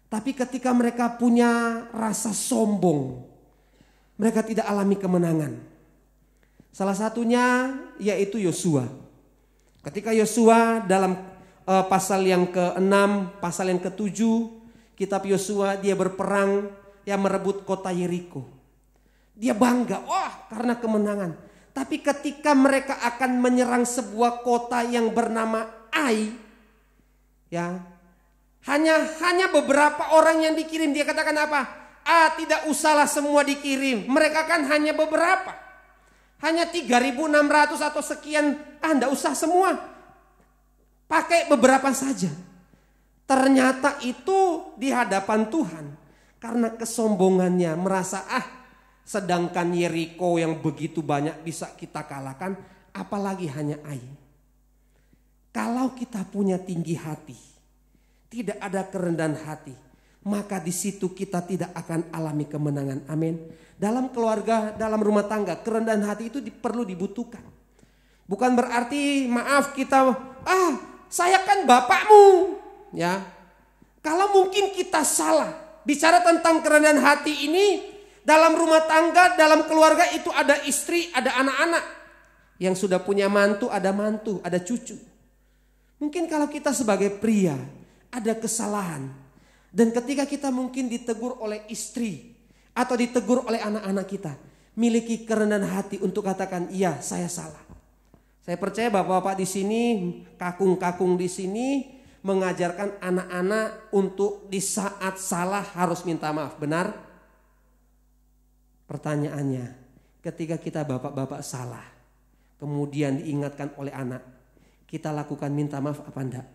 Tapi ketika mereka punya rasa sombong, mereka tidak alami kemenangan. Salah satunya yaitu Yosua. Ketika Yosua dalam pasal yang ke-6, pasal yang ke-7, kitab Yosua, dia berperang, yang merebut kota Yeriko. Dia bangga, karena kemenangan. Tapi ketika mereka akan menyerang sebuah kota yang bernama Ai, Ya. Hanya beberapa orang yang dikirim. Dia katakan apa? Tidak usahlah semua dikirim. Mereka kan hanya beberapa. Hanya 3.600 atau sekian. Enggak usah semua. Pakai beberapa saja. Ternyata itu di hadapan Tuhan. Karena kesombongannya merasa sedangkan Yeriko yang begitu banyak bisa kita kalahkan. Apalagi hanya Ai. Kalau kita punya tinggi hati. Tidak ada kerendahan hati. Maka di situ kita tidak akan alami kemenangan. Amin. Dalam keluarga, dalam rumah tangga, kerendahan hati itu perlu dibutuhkan. Bukan berarti maaf kita, saya kan bapakmu. Ya. Kalau mungkin kita salah. Bicara tentang kerendahan hati ini, dalam rumah tangga, dalam keluarga itu ada istri, ada anak-anak. Yang sudah punya mantu, ada cucu. Mungkin kalau kita sebagai pria, ada kesalahan. Dan ketika kita mungkin ditegur oleh istri atau ditegur oleh anak-anak kita, miliki kerendahan hati untuk katakan, iya saya salah. Saya percaya bapak-bapak di sini, kakung-kakung di sini mengajarkan anak-anak untuk di saat salah harus minta maaf. Benar? Pertanyaannya, ketika kita bapak-bapak salah, kemudian diingatkan oleh anak, kita lakukan minta maaf apa enggak?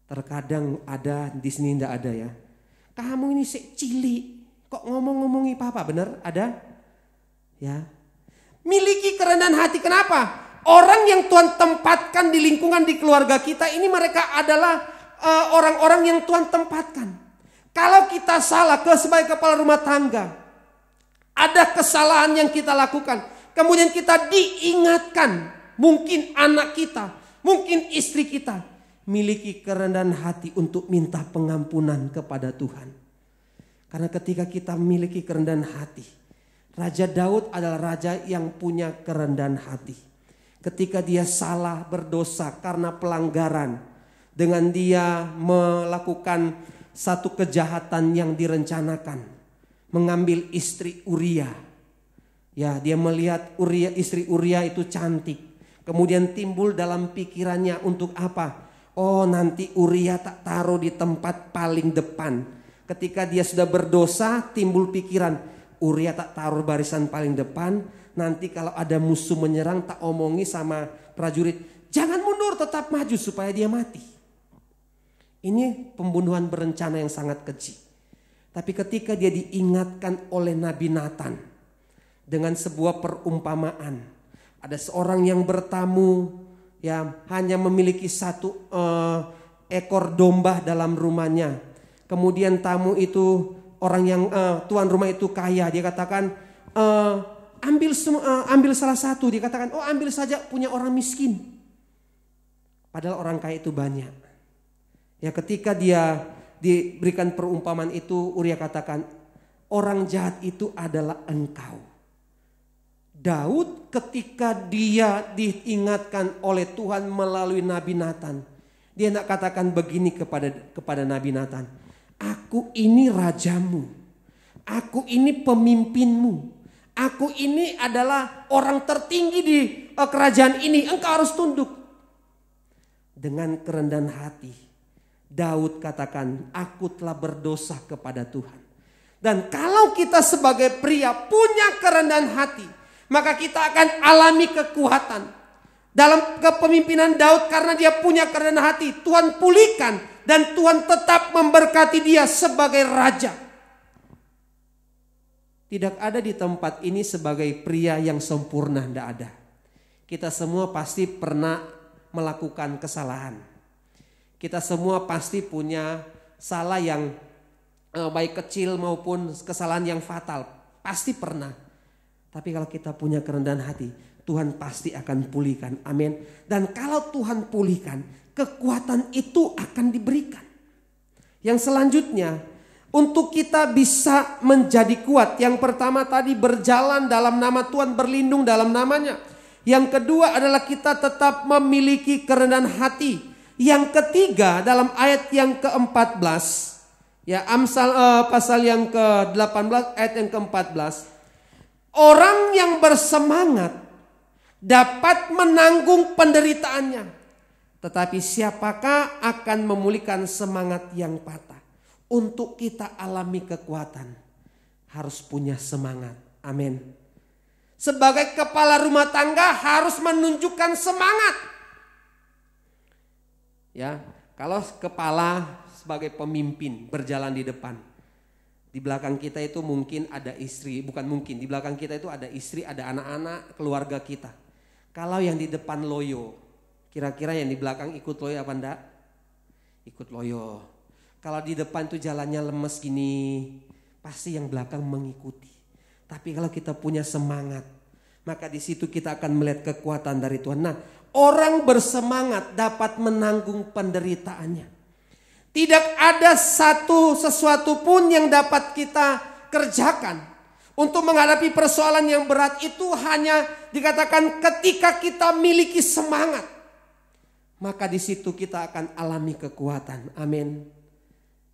Terkadang ada, di sini enggak ada ya. Kamu ini cilik, kok ngomong-ngomongi papa, benar? Ada? Ya. Miliki kerendahan hati, kenapa? Orang yang Tuhan tempatkan di lingkungan di keluarga kita ini mereka adalah orang-orang yang Tuhan tempatkan. Kalau kita salah sebagai kepala rumah tangga, ada kesalahan yang kita lakukan, kemudian kita diingatkan, mungkin anak kita, mungkin istri kita, miliki kerendahan hati untuk minta pengampunan kepada Tuhan. Karena ketika kita memiliki kerendahan hati, Raja Daud adalah raja yang punya kerendahan hati. Ketika dia salah berdosa karena pelanggaran, dengan dia melakukan satu kejahatan yang direncanakan, mengambil istri Uria. Ya, dia melihat istri Uria itu cantik. Kemudian timbul dalam pikirannya untuk apa? Oh, nanti Uria tak taruh di tempat paling depan. Ketika dia sudah berdosa, timbul pikiran, Uria tak taruh barisan paling depan. Nanti kalau ada musuh menyerang, tak omongi sama prajurit, jangan mundur, tetap maju supaya dia mati. Ini pembunuhan berencana yang sangat keji. Tapi ketika dia diingatkan oleh Nabi Nathan dengan sebuah perumpamaan, ada seorang yang bertamu, ya hanya memiliki satu ekor domba dalam rumahnya. Kemudian tamu itu orang yang tuan rumah itu kaya, dia katakan ambil salah satu, dia katakan ambil saja punya orang miskin. Padahal orang kaya itu banyak. Ya ketika dia diberikan perumpamaan itu, Uria katakan orang jahat itu adalah engkau. Daud ketika dia diingatkan oleh Tuhan melalui Nabi Nathan, dia nak katakan begini kepada Nabi Nathan, aku ini rajamu, aku ini pemimpinmu, aku ini adalah orang tertinggi di kerajaan ini, engkau harus tunduk. Dengan kerendahan hati, Daud katakan, aku telah berdosa kepada Tuhan. Dan kalau kita sebagai pria punya kerendahan hati, maka kita akan alami kekuatan. Dalam kepemimpinan Daud karena dia punya kerendahan hati, Tuhan pulihkan dan Tuhan tetap memberkati dia sebagai raja. Tidak ada di tempat ini sebagai pria yang sempurna, tidak ada. Kita semua pasti pernah melakukan kesalahan. Kita semua pasti punya salah yang baik kecil maupun kesalahan yang fatal. Pasti pernah. Tapi kalau kita punya kerendahan hati, Tuhan pasti akan pulihkan. Amin. Dan kalau Tuhan pulihkan, kekuatan itu akan diberikan. Yang selanjutnya, untuk kita bisa menjadi kuat. Yang pertama tadi berjalan dalam nama Tuhan, berlindung dalam namanya. Yang kedua adalah kita tetap memiliki kerendahan hati. Yang ketiga dalam ayat yang ke-14, ya Amsal pasal yang ke-18 ayat yang ke-14, orang yang bersemangat dapat menanggung penderitaannya. Tetapi siapakah akan memulihkan semangat yang patah? Untuk kita alami kekuatan, harus punya semangat. Amin. Sebagai kepala rumah tangga harus menunjukkan semangat. Ya, kalau kepala sebagai pemimpin berjalan di depan, di belakang kita itu mungkin ada istri, bukan mungkin, di belakang kita itu ada istri, ada anak-anak, keluarga kita. Kalau yang di depan loyo, kira-kira yang di belakang ikut loyo apa enggak? Ikut loyo. Kalau di depan tuh jalannya lemes gini, pasti yang belakang mengikuti. Tapi kalau kita punya semangat, maka di situ kita akan melihat kekuatan dari Tuhan. Nah, orang bersemangat dapat menanggung penderitaannya. Tidak ada sesuatu pun yang dapat kita kerjakan untuk menghadapi persoalan yang berat itu hanya dikatakan ketika kita miliki semangat. Maka di situ kita akan alami kekuatan. Amin.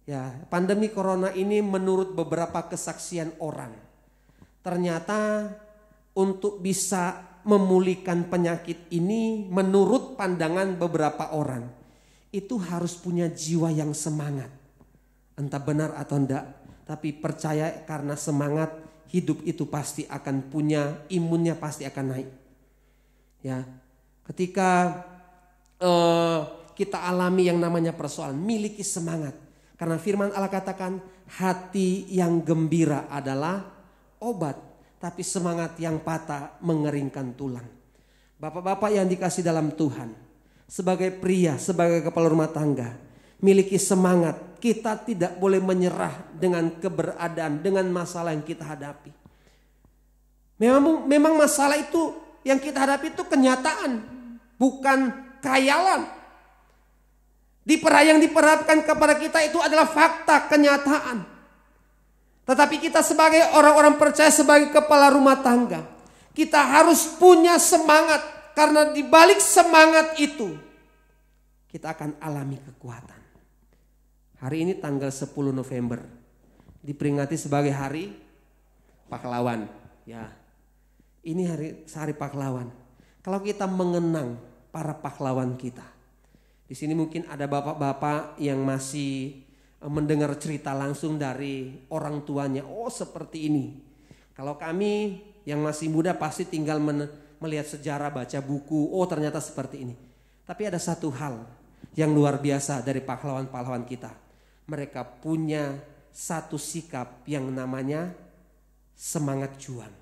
Ya, pandemi corona ini menurut beberapa kesaksian orang, ternyata untuk bisa memulihkan penyakit ini menurut pandangan beberapa orang itu harus punya jiwa yang semangat. Entah benar atau enggak, tapi percaya karena semangat hidup itu pasti akan punya, imunnya pasti akan naik. Ya, ketika kita alami yang namanya persoalan, miliki semangat. Karena firman Allah katakan hati yang gembira adalah obat, tapi semangat yang patah mengeringkan tulang. Bapak-bapak yang dikasih dalam Tuhan, sebagai pria, sebagai kepala rumah tangga, miliki semangat. Kita tidak boleh menyerah dengan keberadaan, dengan masalah yang kita hadapi. Memang masalah itu yang kita hadapi itu kenyataan, bukan khayalan. Yang diperhadapkan kepada kita itu adalah fakta, kenyataan. Tetapi kita sebagai orang-orang percaya, sebagai kepala rumah tangga, kita harus punya semangat. Karena di balik semangat itu, kita akan alami kekuatan. Hari ini tanggal 10 November, diperingati sebagai hari pahlawan. Ya, ini hari pahlawan. Kalau kita mengenang para pahlawan kita, di sini mungkin ada bapak-bapak yang masih mendengar cerita langsung dari orang tuanya. Oh, seperti ini. Kalau kami yang masih muda pasti tinggal melihat sejarah, baca buku. Oh, ternyata seperti ini. Tapi ada satu hal yang luar biasa dari pahlawan-pahlawan kita. Mereka punya satu sikap yang namanya semangat juang.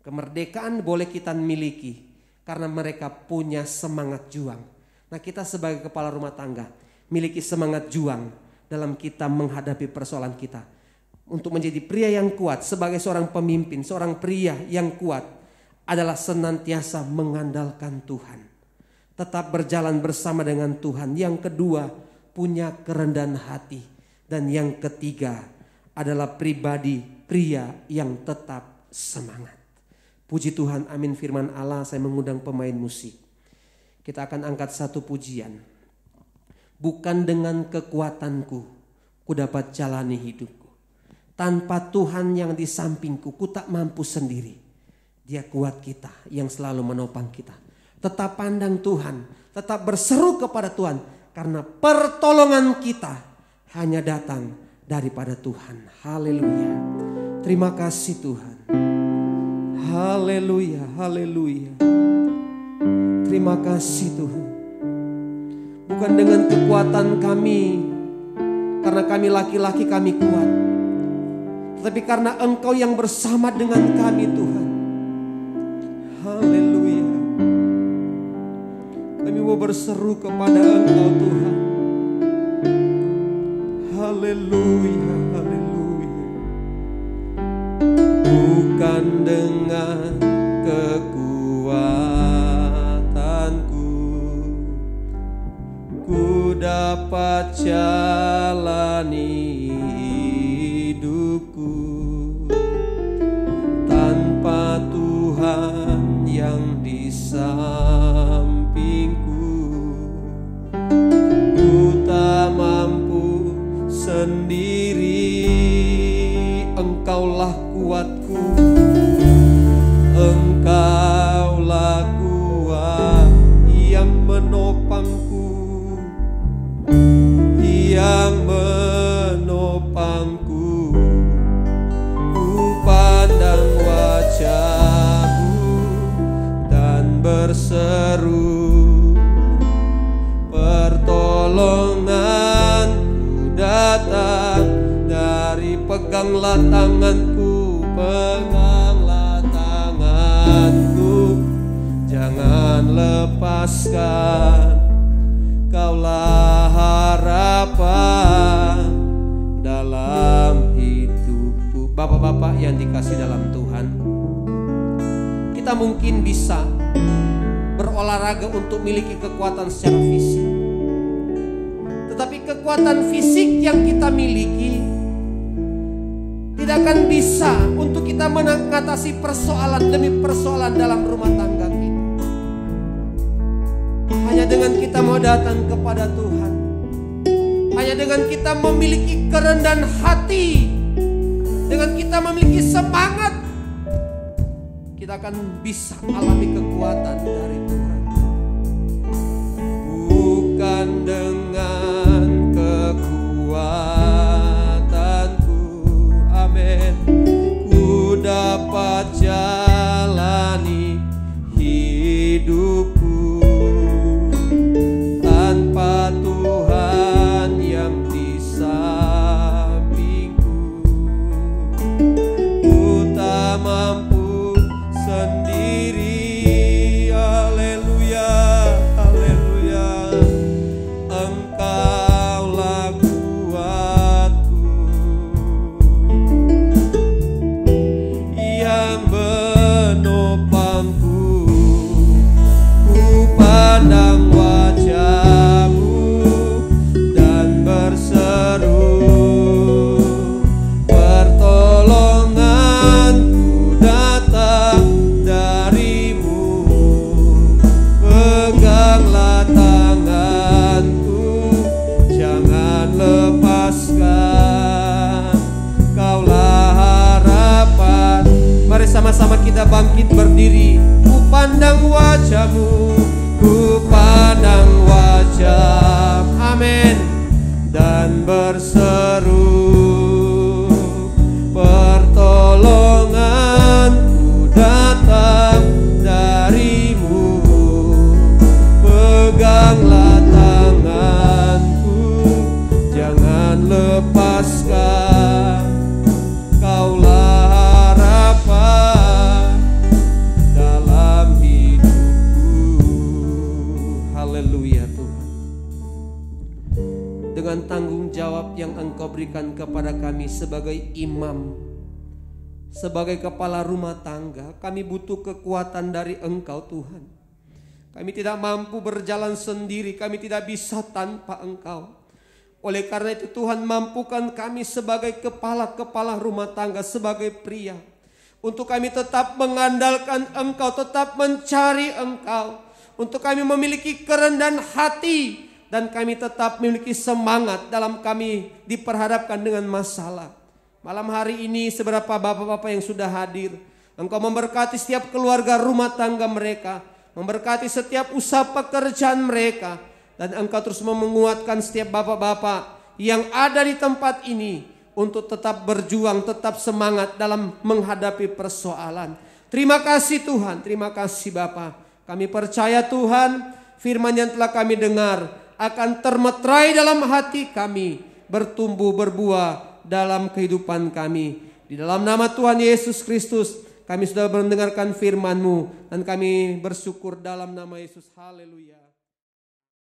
Kemerdekaan boleh kita miliki karena mereka punya semangat juang. Nah, kita sebagai kepala rumah tangga miliki semangat juang dalam kita menghadapi persoalan kita. Untuk menjadi pria yang kuat, sebagai seorang pemimpin, seorang pria yang kuat adalah senantiasa mengandalkan Tuhan. Tetap berjalan bersama dengan Tuhan. Yang kedua, punya kerendahan hati. Dan yang ketiga adalah pribadi pria yang tetap semangat. Puji Tuhan, amin. Firman Allah, saya mengundang pemain musik. Kita akan angkat satu pujian. Bukan dengan kekuatanku ku dapat jalani hidupku. Tanpa Tuhan yang di sampingku, ku tak mampu sendiri. Dia kuat kita yang selalu menopang kita. Tetap pandang Tuhan, tetap berseru kepada Tuhan. Karena pertolongan kita hanya datang daripada Tuhan. Haleluya. Terima kasih Tuhan. Haleluya, haleluya. Terima kasih Tuhan. Bukan dengan kekuatan kami, karena kami laki-laki kami kuat, tetapi karena Engkau yang bersama dengan kami Tuhan. Haleluya. Kami mau berseru kepada Engkau Tuhan. Haleluya, haleluya. Bukan dengan kekuatanku ku dapat jalani hidupku. Tanpa Tuhan yang di sampingku, ku tak mampu sendiri. Engkaulah kuatku, Engkaulah kuat yang menopang Peganglah tanganku, peganglah tanganku, jangan lepaskan. Kaulah harapan dalam hidupku. Bapak-bapak yang dikasih dalam Tuhan, kita mungkin bisa berolahraga untuk memiliki kekuatan secara fisik, tetapi kekuatan fisik yang kita miliki tidak akan bisa untuk kita mengatasi persoalan demi persoalan dalam rumah tangga kita. Hanya dengan kita mau datang kepada Tuhan, hanya dengan kita memiliki kerendahan hati, dengan kita memiliki semangat, kita akan bisa alami kekuatan dari Tuhan. Bukan dengan kekuatanku, amin, ku dapat jalani hidupku. Tanpa Tuhan yang di sampingku, ku tak mampu sendiri. Haleluya, haleluya. Engkaulah kuatku yang menopangku. Ku pandang wajah-Mu dan berseru, pertolonganku datang dari-Mu. Peganglah tanganku, jangan lepaskan. Kaulah harapan. Mari sama-sama kita bangkit berdiri. Ku pandang wajah-Mu, ku pandang wajah, amin, dan berseru, pertolonganku datang dari-Mu. Peganglah tanganku, jangan lepaskan. Kaulah harapan dalam hidupku. Haleluya Tuhan. Dengan tanggung jawab yang Engkau berikan kepada kami sebagai imam, sebagai kepala rumah tangga, kami butuh kekuatan dari Engkau Tuhan. Kami tidak mampu berjalan sendiri, kami tidak bisa tanpa Engkau. Oleh karena itu Tuhan, mampukan kami sebagai kepala-kepala rumah tangga, sebagai pria, untuk kami tetap mengandalkan Engkau, tetap mencari Engkau, untuk kami memiliki kerendahan hati, dan kami tetap memiliki semangat dalam kami diperhadapkan dengan masalah. Malam hari ini seberapa bapak-bapak yang sudah hadir, Engkau memberkati setiap keluarga rumah tangga mereka, memberkati setiap usaha pekerjaan mereka, dan Engkau terus menguatkan setiap bapak-bapak yang ada di tempat ini untuk tetap berjuang, tetap semangat dalam menghadapi persoalan. Terima kasih Tuhan, terima kasih Bapa. Kami percaya Tuhan, firman yang telah kami dengar akan termeterai dalam hati kami, bertumbuh berbuah dalam kehidupan kami. Di dalam nama Tuhan Yesus Kristus kami sudah mendengarkan firman-Mu, dan kami bersyukur dalam nama Yesus. Haleluya.